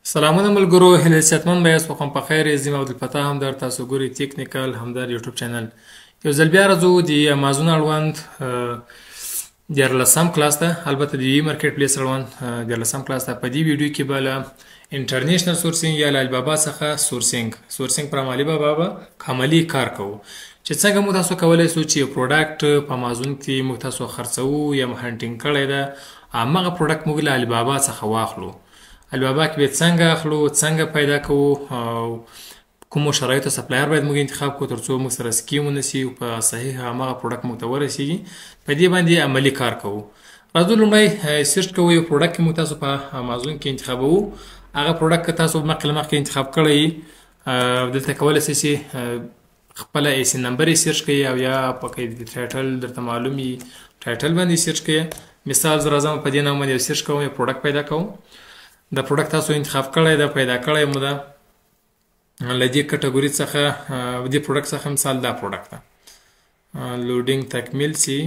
سلامونه ملګرو، هیله صحتمند به یاست. وخوام په خیر یې. زه یم عبدالفتاح همدر، تاسو ګورئ تکنیکل همدر یوټیوب چینل. یو ځل بیا راځو د امازون اړوند 14 کلاس ته، البته د یوې مارکیټ پلیس اړوند 14 کلاس ته. په دې ویډیو کې به له انټرنیشنل سورسینګ یا له البابا څخه سورسینګ پر البابا به عملي کار کوو، چې څنګه موږ تاسو کولی شو چې یو پروډکټ په امازون کې موږ تاسو خرڅوو یا مو هنټینګ کړی ده، همغه پروډکټ موږ له البابا څخه واخلو. البابا کې به څنګه اخلو، څنګه پیدا کوو، او کومو شرایطو سپلایر باید موږ انتخاب کړو ترڅو موږ سره سکیم ونسي او په صحیح همغه پروډکټ موږ ته ورسیږي. په دې باندې عملي کار کوو. راځو لومړی سرچ کوو یو پروډکټ کې موږ تاسو په امازون کې انتخابوو. هغه پروډکټ که تاسو مخکې انتخاب کړی دلته کولی شئ چې خپله ایسي نمبر یې سرچ کړئ، او یا پکې د ټایټل درته معلوم وي ټایټل باندې سرچ کړئ. مثال زه راځم په دې نام باندې یو سرچ کوم، یو پروډکټ پیدا کوم. دا پروډکټ تاسو انتخاب کړی ده، پیدا کړی مو ده. له دې کټګوري څخه دې پروډکټ څخه مثال دا پروډکټ ده لوډینګ تکمیل سي.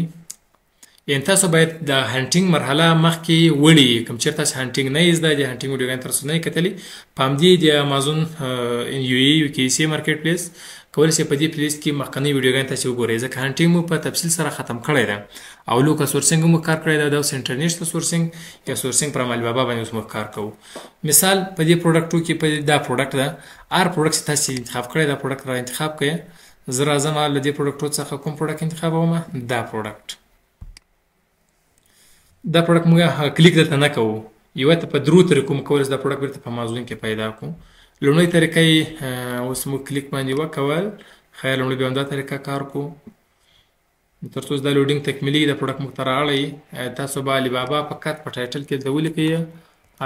یعنې تاسو باید د هنټینګ مرحله مخکې وړي. کوم چېرته تاسو هنټینګ نه یې زده، د هنټینګ ویډیوګانې تر اوسه نه یې کتلي، په همدې د امازون UKC مارکیټ پلیس کولی شئ په دې پلیس کې مخکنۍ ویډیوګانې تاسې وګورئ، ځکه هنټینګ مو په تفصیل سره ختم کړی ده، او لوکل سورسینګ مو کار کړی ده. دا اوس انټرنیشنل سورسینګ یا سورسینګ پر البابا باندې اوس موږ کار کوو. مثال په دې پروډکټو کې دا پروډکټ ده، هر پروډکټ چې تاسې انتخاب کړی دا پروډکټ را انتخاب کړئ. زه راځم له دې پروډکټو څخه کوم پروډکټ انتخابوم؟ دا پروډکټ موږ کلیک دلته نه کوو. یوه ته په درو طریقو موږ کولی شو دا پروډکټ بیرته په امازون کې پیدا کړو. لومړۍ طریقه یې اوس موږ کلیک باندې وکول. خیر لومړی بیا همدا طریقه کار کوو تر څو دا لوډینګ تکمیلي دا پروډکټ موږ ته راغلی. تاسو به البابا فقط په ټایټل کې دلته ولیکئ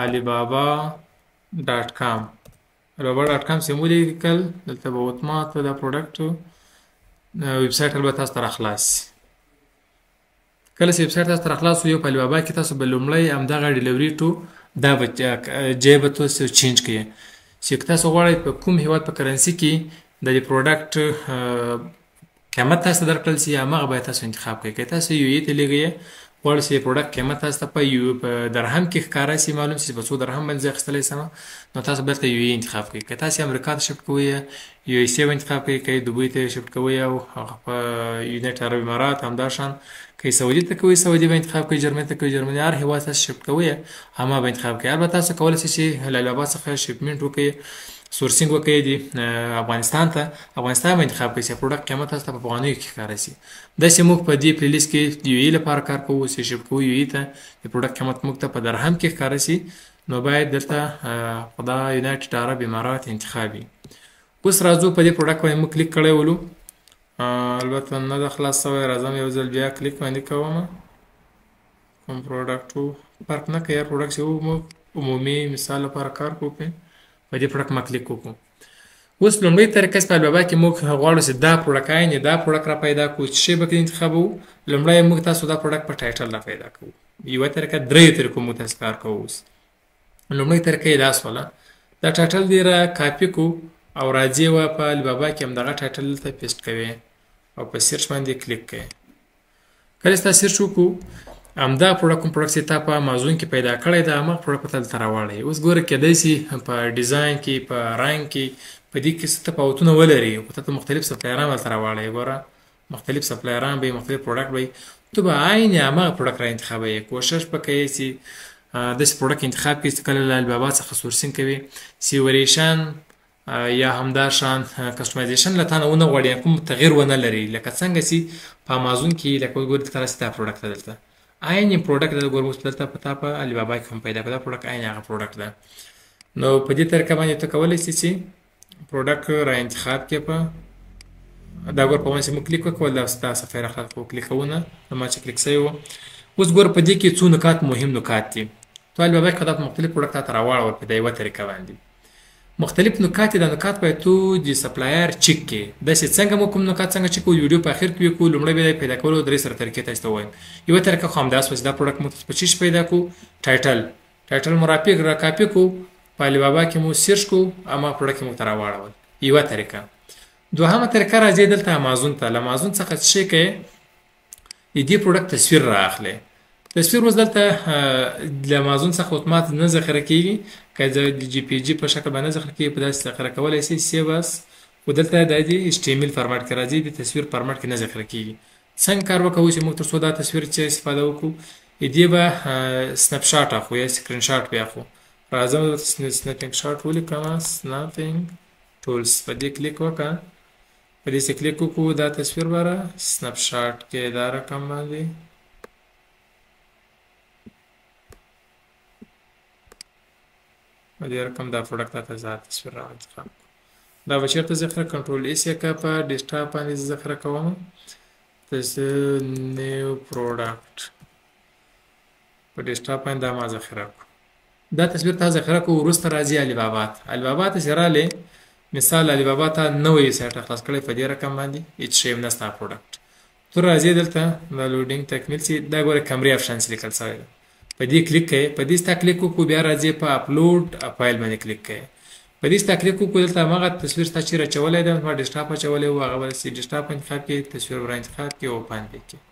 alibaba.com alibaba.com چې مو ولیکل دلته به اتومات دا پروډکټ ویب سایټ البته تاسو ته راخلاص شي. کله چې ویب سایټ تاسو ته راخلاص وي په البابا کې تاسو به لومړی همدغه ډیلیوري ټو دا ځای به تاسو چینج کړئ چې که تاسو غواړئ په کوم هېواد په کرنسي کې د دې پروډکټ قیمت تاسو ته درکړل شي، همغه باید تاسو انتخاب کړئ. که تاسو UAE ته لېږئ غواړئ چې پروډکټ قیمت تاسو ته په درهم کې ښکاره شي، معلوم شي چې په څو درهم باندې زه اخیستلی شم، نو تاسو بیرته UAE انتخاب کړئ. که تاسو امریکا ته شفټ کوئ USA به انتخاب کړئ، که دوبۍ ته شفټ کوئ او په یونایټډ عرب امارات همداشان، که سعودي ته کوئ سعودي به انتخاب کړئ، جرمني ته کوئ جرمني، هر هېواد تاسو شفټ کوئ همه به انتخاب کړئ. البته تاسو کولی شئ چې له البابا څخه شپمنټ وکړئ، سورسینګ وکړئ د افغانستان ته، افغانستان به انتخاب کړئ چې پروډکټ قیمت تاسو ته په افغانیو کې ښکاره شي. داسې موږ په دې پلیلیست کې د UAE لپاره کار کوو چې شفټ کوو UAE ته، د پروډکټ قیمت موږ ته په درهم کې ښکاره شي، نو باید دلته دا یونایټډ عرب امارات انتخاب وي. اوس راځو په دې پروډکټ باندې موږ کلیک کړی ولو، البته نه ده خلاص شوی. راځم یو ځل بیا کلیک باندې کوم. کوم پروډکټ و فرق نه کوي، هر پروډکټ چې موږ عمومي مثال لپاره کار کوو په دې پروډکټ ما کلیک وکړو. اوس لومړۍ طریقه چې په البابا کې موږ غواړو چې دا پروډکټ دا پروډکټ را پیدا کړو، چې شی به کې انتخابوو. لومړی موږ تاسو دا پروډکټ په ټایټل را پیدا کوو. یوه طریقه، درې طریقو موږ تاسو کار کوو. اوس لومړۍ طریقه یې دا شوله، دا ټایټل دې را کاپي کړو او راځئ وه په البابا کې همدغه ټایټل دلته پیسټ کوئ او په سرچ باندې کلیک کوئ. کله چې تا سرچ وکړو همدا پروډکټ کوم پروډکټ چې تا په امازون کې پیدا کړی ده همغه پروډکټ به دلته راوړئ. اوس ګوره کیدای شي په ډیزاین کې، په رنګ کې، په دې کې څه تفاوتونه ولري، خو ته مختلف سپلایران به دلته راوړئ. ګوره مختلف سپلایران به مختلف پروډکټ به ته به عین همغه پروډکټ را انتخابوئ. کوشش به کوئ چې داسې پروډکټ انتخاب کړئ چې کله له البابا څخه سورسینګ کوي سیوریشن یا همداشان کسټمایزیشن له تا نه ونه غواړي، کوم تغیر ونه لري، لکه څنګه چې په امازون کې لکه ګورې ته راسي دا پروډکټ ده دلته عین پروډکټ ده. ګورم اوس دلته په تا په البابا کې هم پیدا کړه دا پروډکټ عین هغه پروډکټ ده. نو په دې طریقه باندې ته کولی شې چې پروډکټ را انتخاب کړې. په دا ګور په باندې چې موږ کلیک وکړو دا ستا صفحه راخلاص کړو کلیکونه ما چې کلیک شوی و. اوس ګور په دې کې څو نکات مهم نکات دي. تو البابا کې دا مختلف پروډکټ ته راوړل په دا یوه طریقه باندې مختلف نکات دي. دا نکات باید تو د سپلایر چیک کړې. داسې څنګه مو کوم نکات څنګه چیک کوو، ویډیو په اخر کې وکړو. لومړی به یې پیدا کولو درې سره طریقې تاسو ته وایم. یوه طریقه خو همدا شوه چې دا پروډکټ مو په چی پیدا کړو، ټایټل مو را کاپي کړو، په البابا کې مو سرچ کړو، همغه پروډکټ مو ته راوړول. یوه طریقه. دوهمه طریقه راځئ دلته امازون ته. له امازون څخه څه شی کوئ، د دې پروډکټ تصویر را اخلئ. تصویر اوس دلته له امازون څخه اتومات نه ذخیره کیږي که د جی پی جي په شکل باندې ذخیره کیږي په داسې ذخیره کولی شي سیو اس خو دلته د ایچ ټي ام ایل فارمټ کې راځي د تصویر فارمټ کې نه ذخیره کیږي څنګه کار وکړو چې موږ تر څو دا تصویر چې استفاده وکړو دې به سنپ شاټ اخلو یا سکرین شاټ به اخلو راځم سنپینګ شاټ ولیکم سنپینګ ټولز په دې کلیک وکړه په دې کلیک وکړو دا تصویر بره سنپ شاټ کې دا رقم باندې دې رقم دا پروډکټ ته ځا تصویر راځم دا به چېرته ذخیره کنټرول ایس یې که په ډیسکټاپ باندې ذخیره کوم نیو پروډکټ په ډیسکټاپ باندې دا ما ذخیره کړو دا تصویر ته ذخیره کړو وروسته راځي علي بابا ته علي بابا ته چې راغلی مثال علي بابا ته نوی سایټ خلاص کړی په دې رقم باندې هېڅ شی هم نسته پروډکټ تو راځي دلته دا لوډینګ تکمیل شي دا ګوره کمرې افشنس لیکل شوی ده په دې کلیک کوئ په دې ستا کلیک وکړو بیا راځي په اپلوډ فایل باندې کلیک کوئ په دې ستا کلیک وکړو دلته هماغه تصویر ستا چې راچولی دی ما ډیسکټاپ اچولی و هغه به ډیسکټاپ انتخاب کړئ تصویر ور انتخاب کړئ او اوپن کړئ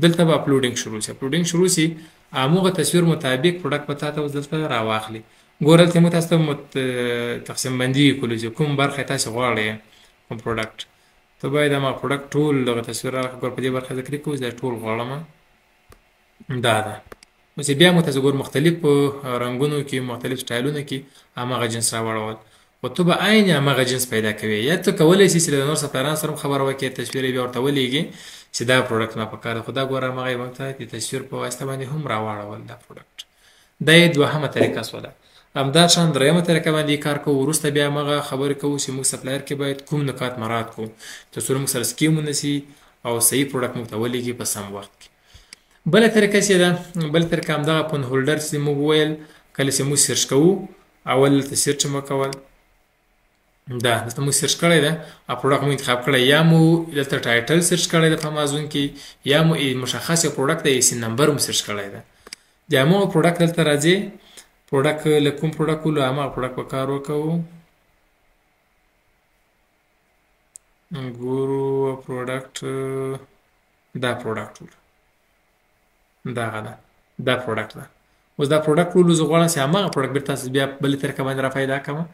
دلته به اپلوډینګ شروع شي اپلوډینګ شروع شي هماغه تصویر مطابق پروډکټ به تا ته اوس دلته راواخلي ګوره دلته موږ تاسو ته تقسیم بندي کولو چې کوم برخه تاسو غواړئ کوم پروډکټ ته باید هماغه پروډکټ ټول دغه تصویر راواخلي ګوره په دې برخه زه کلیک کوم دا ټول غواړم دا ده اوس بیا مو تاسو ګور مختلفو رنګونو کې مختلف سټایلونو کې هماغه جنس راوړول خو ته به عین هماغه جنس پیدا کوې یا ته کولی شې چې له نور سپلایرانو سره هم خبره وکړې تصویر یې بیا ورته ولیږې چې دا پروډکټ ما په کار ده خو دا ګوره هماغه یې موږ ته د تصویر په واسطه باندې هم راواړول دا پروډکټ دا یې دوهمه طریقه شوله همداشان درېیمه طریقه باندې کار کوو وروسته بیا هماغه خبرې کوو چې موږ سپلایر کې باید کوم نکات مراعات کړو تر څو موږ سره سکیم ونه شي او صحیح پروډکټ موږ ته ولیږي په سم وخت کې بله طریقه چې ده بله طریقه همدغه پن هولډر چې موږ وویل کله چې موږ سرچ کوو اول دلته سرچ مو کول دا دلته موږ سرچ کړی ده او پروډکټ مو انتخاب کړی یا مو دلته ټایټل سرچ کړی ده په امازون کې یا مو مشخص یو پروډکټ د ایسي نمبر مو سرچ کړی ده د هماغه پروډکټ دلته راځي پروډکټ له کوم پروډکټ ولو هماغه پروډکټ په کار وکوو ګورو پروډکټ دا پروډکټ دغه ده دا پروډکټ ده اوس دا پروډکټ ولو زه غواړم چې هماغه پروډکټ بېرته تاسو بیا بلې طریقه باندې را پیدا کړم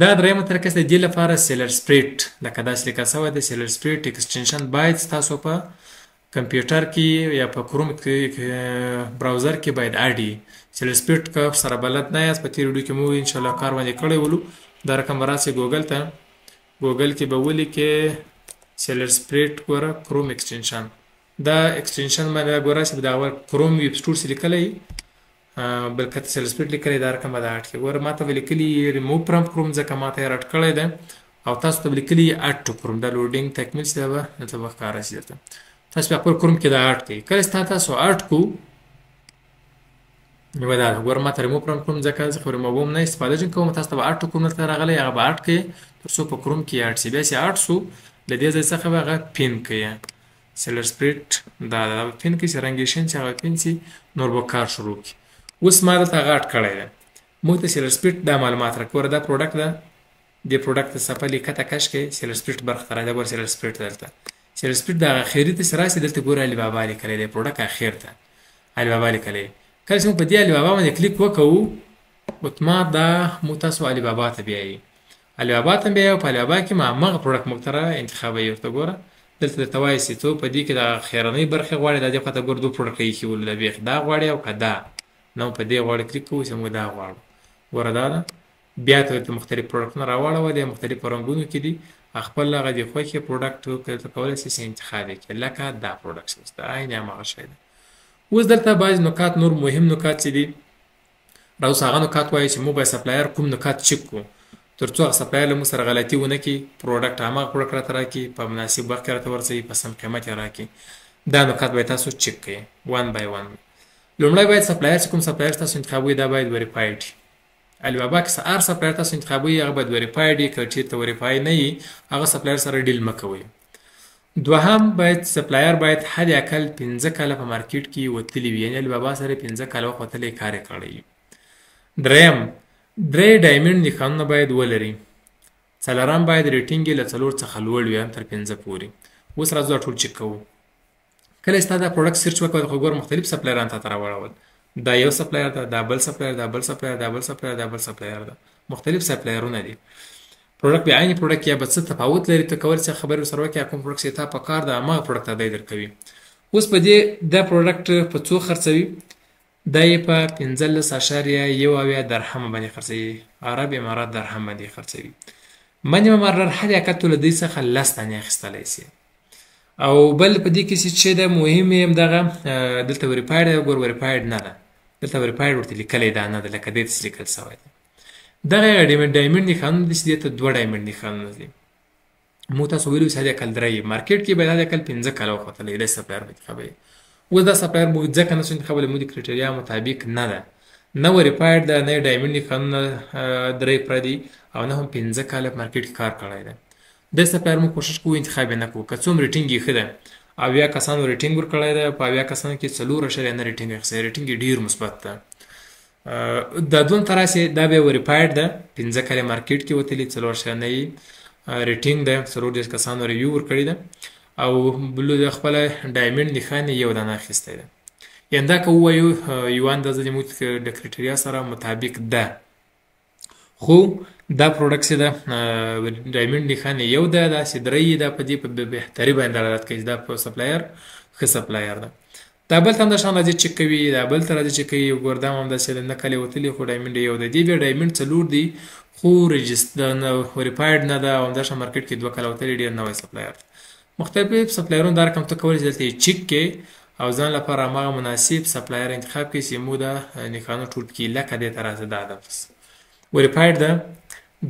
دا درېیمه طریقه چې د دې لپاره سیلر سپریټ لکه داسې لیکل شوی دی سیلر سپریټ ایکسټنشن باید ستاسو په کمپیوټر کې یا په کروم براوزر کې باید اډ وي سیلر سپریټ که سره بلد نه یاست په تېر ویډیو کې مو انشاءالله کار باندې کړی ولو دا رقم به راسئ ګوګل ته ګوګل کې به ولیکئ سیلر سپریټ ګوره کروم ایکسټنشن دا ایکسټنشن باندې ګوره چې د اول کروم ویب سټور چې لیکلی بلکې سیلر سپریټ لیکلی دا رقم به دا اډ کړي ګوره ما ته به لیکلي ریموو فرام کروم ځکه ما ته یې اډ کړی دی او تاسو ته به لیکلي اډ ټو کروم دا لوډینګ تکمیل چې دا به دلته به ښکاره شي درته تاسو په خپل کروم کې دا اډ کړئ کله چې تاسو اډ کړو یوه دا ده ګوره ما ته ریموو فرام کروم ځکه زه خو ریموو هم نه استفاده ځینې کوم تاسو ته به اډ ټو کروم دلته راغلی هغه به اډ کړئ تر څو په کروم کې اډ شي بیا چې اډ شو له دې ځای څخه به هغه پین کړئ سیلر سپریټ دا ده پین کړئ چې رنګ یې شین شي هغه پین شي نور به کار شروع کړي اوس ما دلته هغه اډ کړی دی موږ ته سیلر سپریټ دا معلومات راکړي ګوره دا پروډکټ ده دې پروډکټ ته صفحه لیکته کش کړئ سیلر سپریټ برخه ته راځي ګوره سیلر سپریټ دلته سیلر سپریټ د هغه اخري ته چې راسي دلته ګوره علي بابا لیکلی دی پروډکټ اخر ته علي بابا لیکلی کله چې موږ په دې علي بابا باندې کلیک وکړو اتومات دا موږ تاسو علي بابا ته بیایي علي بابا ته بیایي او په علي بابا کې مو هماغه پروډکټ موږ ته انتخابوي ورته ګوره دلته درته وایي چې ته په دې کې د اخرنۍ برخې غواړې دا دې خواته ګوره دوه پروډکټ ایښي ول د بیخ دا غواړې او که دا نو په دې غواړې کلیک کوو چې موږ دا غواړو ګوره دا ده بیا ته درته مختلف پروډکټونه راواړوه د مختلفو رنګونو کې دي خپل هغه د خوښې پروډکټ ته کولی شي چې انتخاب یې کړې لکه دا پروډکټ چې دا عین هماغه شی دی اوس دلته بعضې نکات نور مهم نکات چې دي راوس هغه نکات وایي چې موږ باید سپلایر کوم نکات چک کړو تر څو هغه سپلایر له موږ سره غلطي ونه کړي پروډکټ هماغه پروډکټ راته راکړي په مناسب وخت کې راته ورسوي په سم قیمت یې راکړي دا نکات باید تاسو چک کړئ ون بای ون لومړی باید سپلایر چې کوم سپلایر تاسو انتخابوي دا باید وریفاید وي علي بابا کې هر سپلایر تاسو انتخابوي هغه باید وریفاید وي که چېرته وریفای نه وي هغه سپلایر سره ډیل مه کوئ دوهم باید سپلایر باید حد اقل 15 کاله په مارکیټ کې وتلی وي یعنې علي بابا سره 15 کاله وخت وتلی کار یې کړی دریم 3 ډایمنډ نښانونه باید ولري څلورم باید ریټینګ یې له 4 څخه لوړ وي هم تر 15 پورې اوس راځو دا ټول چک کوو کله چې تا دا پروډکټ سرچ وکړ خو ګور مختلف سپلایران ته راوړل دا یو سپلایر ده دا بل سپلایر دا بل سپلایر دا بل سپلایر دا بل سپلایر ده مختلف سپلایرونه دي پروډکټ به عین پروډکټ یا به څه تفاوت لري ته کول چې خبرې سره وکړي کوم پروډکټ چې تا په کار ده هغه پروډکټ ته دی درکوي اوس په دې دا پروډکټ په څو خرڅوي دا یې په 15.1 درهم باندې خرڅوي عرب امارات درهم باندې خرڅوي منی ممرر هر یکت له دې څخه لس دانې اخیستلی سي او بل په دې کې چې د مهم هم دغه دلته وریفاید ګور وریفاید نه ده دلته وریفاید ورته لیکلی دا نه ده لکه دې ته لیکل سوی ده دغه ډایمنډ قانون دي چې دې ته 2 ډایمنډ قانون دي مو تاسو ویلو چې هدا کل درې مارکیټ کې به هدا کل 15 کاله وختلې د سپلایر انتخابي اوس دا سپلایر مو ځکه نه انتخابل مو د کرایټریا مطابق نه ده نه وریفاید ده نه ډایمنډ قانون درې پردي او نه هم 15 کاله مارکیټ کار کړی ده د سپلایر مو کوشش کوو انتخاب نه کوو که څوم ریټینګ یې ښه ده او یا کسانو ریټینګ ورکړی ده په یا کسانو کې 4.9 ریټینګ اخیستی ریټینګ ډیر مثبت ده دا دوم تراسه دا به وریفاید ده 15 کاله مارکیټ کې وتلی 4.9 ریټینګ ده 4 کسانو ریویو ورکړی ده او بل د خپل ډایمنډ نښانې یو دانه اخیستی ده یعنې دا که ووایو یو اندازه زموږ د کرایټریا سره مطابق ده خو دا پروډکټ چې ده ډایمنډ نښانې یو ده داسې درې ده په دې په بهتري باندې دلالت کوي چې دا په سپلایر ښه سپلایر ده دا بل ته هم د شان راځي چک کوي دا بل ته راځي چک کوي ګور دا هم داسې نه کلې وتلي خو ډایمنډ یو ده دې بیا ډایمنډ 4 دي خو رجسټر نه وریفاید نه ده او همداشان مارکیټ کې 2 کاله وتلي ډېر نوی سپلایر مختلف سپلایرونه دا رقم ته کولی چې دلته یې چک کې او ځان لپاره هماغه مناسب سپلایر انتخاب کړي چې موږ د نښانو ټول کړي لکه دې ته راځي دا ده بس وریفاید ده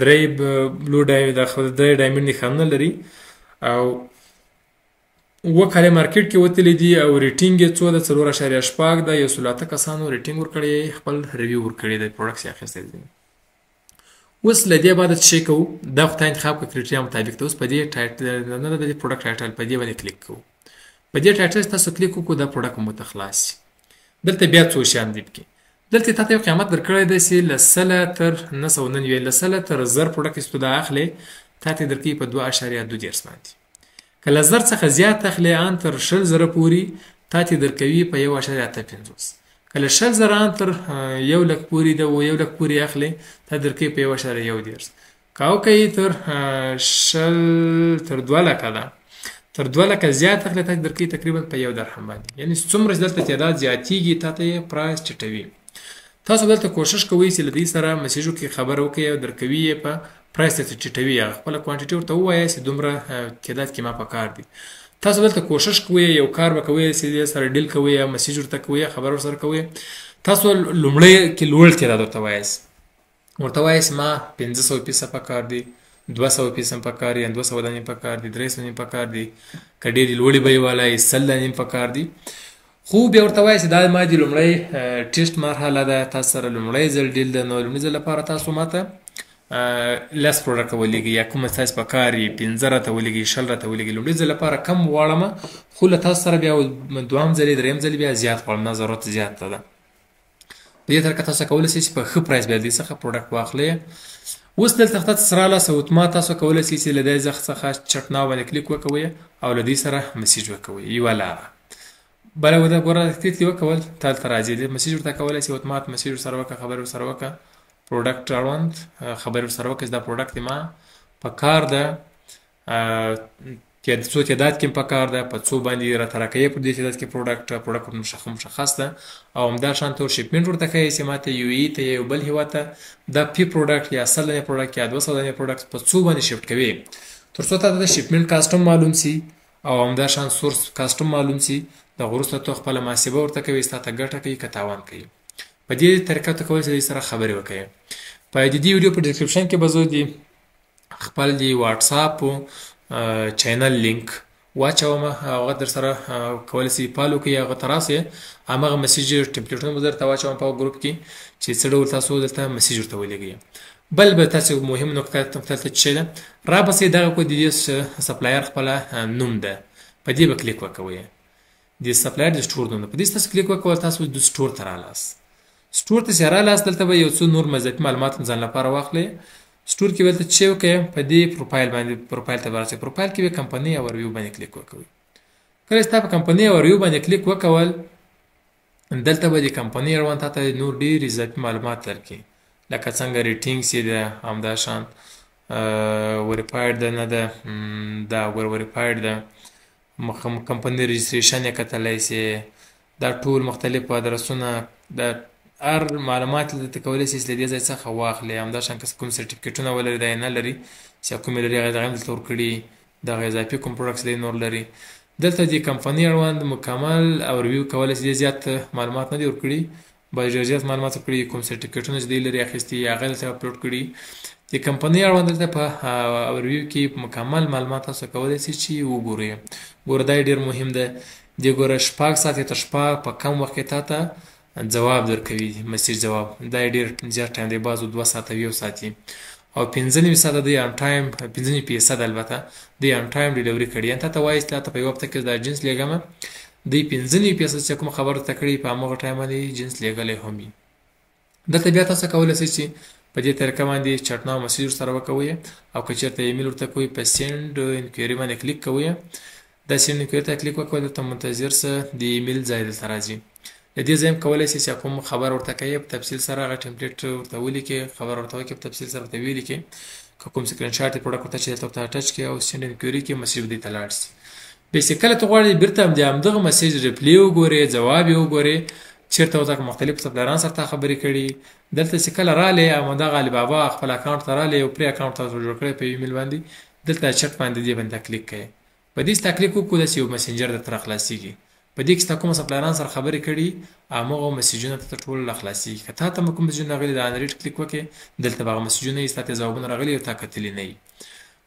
درې بلو درې ډایمنډ نښانونه لري او 2 کاله مارکیټ کې وتلي دي او ریټینګ یې څو ده 4.8 ده 108 کسانو ریټینګ ورکړی خپل ریویو ورکړی د پروډکټ یې اخیستی دي اوس له دې بعد څه کوو دا خو تا انتخاب کړه کرایټریا مطابق ته اوس په دې ټایټل نه د پروډکټ ټایټل په دې باندې کلیک کوو په دې ټایټل تاسو کلیک وکړو دا پروډکټ مو ته خلاص دلته بیا څو شیان دي پکې دلته تاسو یو قیمت درکړی دی چې له 100 تر 999 له 100 تر 1000 پروډکټ استفاده اخلي تاسو درکې په 2.2 درس باندې کله 1000 څخه زیات اخلي ان تر 10000 پوري تاسو درکوي په 1.850 کله 10000 ان تر 1 لک پوري ده او 1 لک پوري اخلي تاسو درکې په 1.1 درس کاو کوي تر 100 تر 2 لک ده تر 2 لک زیات اخلي تاسو درکې تقریبا په 1 درهم باندې یعنی څومره دلته تعداد زیاتیږي تاسو پرایس چټوي تاسو دلته کوشش کوئ چې لدی سره میسیجو کې خبر وکړئ او درکوي په پرایس ته چټوي خپل کوانټیټي ورته ووایئ چې دومره تعداد کې ما په کار دي تاسو دلته کوشش کوئ یو کار وکوي چې سره ډیل کوئ یا میسیج ورته کوئ خبر ورسره کوئ تاسو لومړی کې لوړ تعداد ورته وایئ چې ما 500 پیسه په کار دي 200 پیسه په کار دي 200 دانې په کار دي 300 په کار دي کډېری لوړی به والا 100 دانې په کار دي خو بیا ورته وایي چې دا ما د لومړی ټیسټ مرحله ده تاسو سره لومړی ځل ډیل ده نو لومړي ځل لپاره تاسو ماته لس پروډکټ ولیږي یا کوم تاسو په کار یې 15 راته ولیږي 20 راته ولیږي لومړي ځل لپاره کم غواړم خو له تاسو سره بیا دوام ځل دریم ځل بیا زیات غواړم نه ضرورت زیات ده په دې طریقه تاسو کولی شئ چې په ښه پرایس بیا دې څخه پروډکټ واخلئ اوس دلته تاسو سره لاسه اتومات تاسو کولی شئ چې له دې څخه چټ ناو باندې کلیک وکوئ او له دې سره میسیج وکوئ یوه لاره بله وده ګوره کلیک دې وکول تا ته راځي دې میسیج ورته کولی شئ اتومات میسیج ورسره وکړه خبرې ورسره وکړه پروډکټ اړوند خبرې ورسره وکړه چې دا پروډکټ ما په کار ده څو تعداد کې په کار ده په څو باندې راته راکوي په دې تعداد کې پروډکټ مشخص ده او همداشان ته شپمنټ ورته کوي چې ماته یو ای ته یو بل هیواد ته دا پی پروډکټ یا 100 دانې پروډکټ یا 200 دانې پروډکټ په څو باندې شفټ کوي تر څو ته د شپمنټ کاسټم معلوم سي او همداشان سورس کاسټم معلوم سي د غوسته تو خپل محاسبه ورته کوي ستاسو ګټه کوي که تاوان کوي په دې طریقه ته کولی شئ سره خبرې وکړئ په دې ویډیو په ډسکرپشن کې به زه د خپل د واتساپ چینل لینک واچوم هغه در سره کولی شئ فالو کړئ هغه ته راسئ هماغه میسیج ټمپلیټونه به درته واچوم په ګروپ کې چې څه ډول تاسو دلته میسیج ورته ولېږئ بل به تاسو مهم نقطه ته څه ده را بسې دغه کو د دې سپلایر خپل نوم ده په دې به کلیک وکوئ د سپلایر د سټور نوم په دې تاسو کلیک وکول تاسو د سټور ته رالاست سټور ته چې رالاست دلته به یو څو نور مضافي معلومات ځان لپاره واخلئ سټور کې ولته چې وکړئ په دې پروفایل باندې پروفایل ته ورسئ پروفایل کې به کمپنۍ او ریویو باندې کلیک وکوئ کله چې تا په کمپنۍ او ریویو باندې کلیک وکول دلته به د کمپنۍ اړوند تا ته نور ډېر اضافي معلومات درکړي لکه څنګه ریټینګس یې ده همداشان وریفاید ده نه ده دا وریفاید ده کمپنۍ رجسټریشن یې کتلی سي دا ټول مختلف ادرسونه د هر معلومات ته کولی سي چې له دې ځای څخه واخلې همداشان که کوم سرټیفیکټونه ولري دا یې نه لري چې کوم یې لري هغه هم دلته ورکړي دغه اضافي کوم پروډکټس دی نور لري دلته د کمپنۍ اړوند مکمل او ریویو کولی سي ډېر زیات معلومات نه دي ورکړي باید ډېر زیات معلومات ورکړي کوم سرټیفیکټونه چې دی لري اخیستي هغه دلته اپلوډ کړي د کمپنۍ اړوند دلته په ریویو کې مکمل معلومات تاسو کولی سئ چې وګورئ ګوره دا ډېر مهم ده دې ګوره 6 ساعته تر 6 په کم وخت کې تاته جواب درکوي مسیج جواب دا ډېر زیات ټایم دی بعضو 2 ساعته وي 1 ساعت او 95% دی ان ټایم 95% البته دی ان ټایم ډیلیوري کړي ان ته وایي چې ته په یو هفته کې دا جنس لېږم دی 95% چې کوم خبره ته کړي په هغه ټایم باندې جنس لېږلی هم وي دلته بیا تاسو کولی سئ چې په دې طریقه باندې چټنه او مسیج ورسره وکوئ او که چېرته ایمیل ورته کوئ په سینډ انکویري باندې کلیک کوئ دا سینډ انکویري ته کلیک وکوئ دلته منتظر څه د ایمیل ځای دلته راځي د دې ځای هم کولی سئ چې کوم خبر ورته کوئ په تفصیل سره هغه ټمپلیټ ورته ولیکئ خبر ورته وکړئ په تفصیل سره ورته ولیکئ که کوم سکرین شاټ یې پروډکټ ورته چې دلته ورته ټچ کړئ او سینډ انکویري کې مسیج دې ته لاړ سي بیسیکلی ته غواړئ بیرته د همدغه مسیج ریپلی وګورئ جواب یې وګورئ چیرته ورته مختلف سپلایران سره تا خبرې کړي دلته چې کله رالی همدغه علي بابا خپل اکاونټ ته رالی او پرې اکاونټ تاسو جوړ کړی په ایمیل باندې دلته چټ باندې دې باندې کلیک کړئ په دې چې کلیک وکړو داسې یو مسنجر درته راخلاصېږي په دې کې چې تا کومه سپلایران سره خبرې کړي همغه مسیجونه ته ټول راخلاصېږي که تا ته کوم مسیجونه راغلي د انریډ کلیک وکړې دلته به هغه مسیجونه یې ستا ته ځوابونه راغلي او تا کتلي نه وي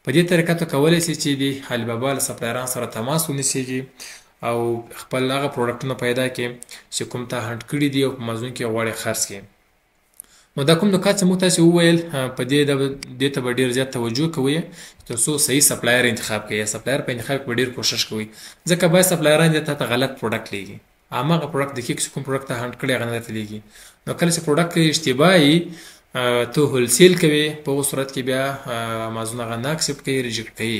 په دې طریقه ته کولی سئ چې د علي بابا له سپلایران سره تماس ونیسېږي او خپل هغه پروډکټونه پیدا کړي چې کوم تا هنډ کړي دي او په مضمون کې غواړي خرڅ کړي نو دا کوم نکات چې موږ تاسې وویل په دې ته به ډېر زیات توجه کوئ تر څو صحیح سپلایر انتخاب کړئ یا سپلایر په انتخاب کې به ډېر کوشش کوئ ځکه باید سپلایران دې تا ته غلط پروډکټ لیږي هماغه پروډکټ د کې چې کوم پروډکټ ته هنډ کړی هغه نه درته لیږي نو کله چې پروډکټ اشتباه وي ته هولسیل کوي په هغه صورت کې بیا امازون هغه نه اکسپټ کوي ریجکټ کوي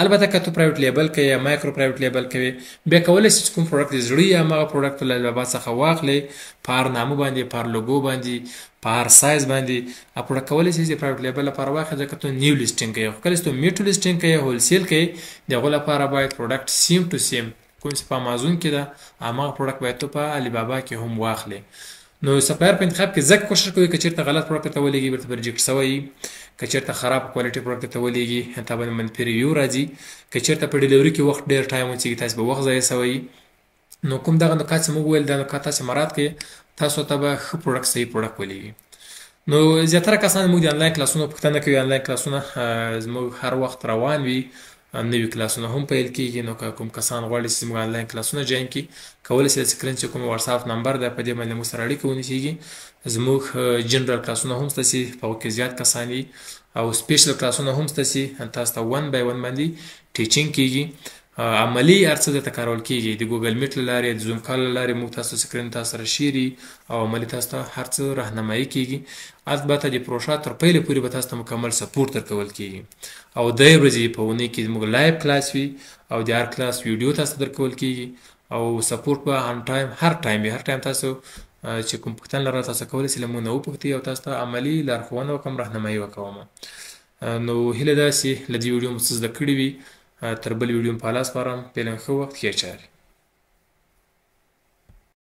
البته که ته پرایویټ لیبل کوي یا مایکرو پرایویټ لیبل کوي بیا کولی شي چې کوم پروډکټ دې زړه یا هماغه پروډکټ له بابا څخه واخلې په هر نامه باندې په هر لوګو باندې په هر سایز باندې پروډکټ کولی شي چې پرایویټ لیبل لپاره واخلې ځکه ته نیو لیسټینګ کوي خو کله چې ته میټو لیسټینګ کوي هولسیل کوي د هغو لپاره باید پروډکټ سیم ټو سیم کوم چې په امازون کې ده هماغه پروډکټ باید ته په علي بابا کې هم واخلې نو سپلایر په انتخاب کې ځکه کوشش کوي که چېرته غلط پروډکټ ته ولېږي بیرته به ریجکټ سوی که چېرته خراب کوالټي پروډکټ ته ولېږي تا باندې منفي ریویو راځي که چېرته په ډیلیوري کې وخت ډېر ټایم وڅېږي تاسې به وخت ضایع سوی نو کوم دغه نکات چې موږ ویل دا نکات تاسې مراعات کړئ تاسو ته به ښه پروډکټ صحیح پروډکټ ولېږي نو زیاتره کسان موږ د انلاین کلاسونو پوښتنه کوي انلاین کلاسونه زموږ هر وخت روان وي نوي کلاسونه هم پیل کېږي نو که کوم کسان غواړي چې زموږ انلاین کلاسونه جوین کړي کولی شي د سکرین چې کوم واتساپ نمبر ده په دې باندې موږ سره اړیکه ونیسېږي زموږ جنرال کلاسونه هم شته چې په هغو کې زیات کسان وي او سپیشل کلاسونه هم شته چې تاسو ته 1 by 1 باندې ټیچینګ کېږي عملي هر څه درته کارول کېږي د ګوګل میټ له لارې د زوم کال له لارې موږ تاسو سکرین تاسو سره شیري او عملي تاسو ته هر څه راهنمایي کېږي البته د پروژه تر پیله پورې به تاسو ته مکمل سپورټ درکول کېږي او 3 ورځې په اونۍ کې زموږ لایو کلاس وي او د هر کلاس ویډیو تاسو ته درکول کېږي او سپورټ به ان ټایم هر ټایم تاسو چې کوم پوښتنه لرئ تاسو کولی شئ له موږ نه وپوښتئ او تاسو ته عملي لارښوونه وکړم راهنمایي وکوم نو هیله ده چې له دې ویډیو مو څه زده کړي وي تر بل ویډیو په لاس سپارم فعلا ښه وخت ښې چارې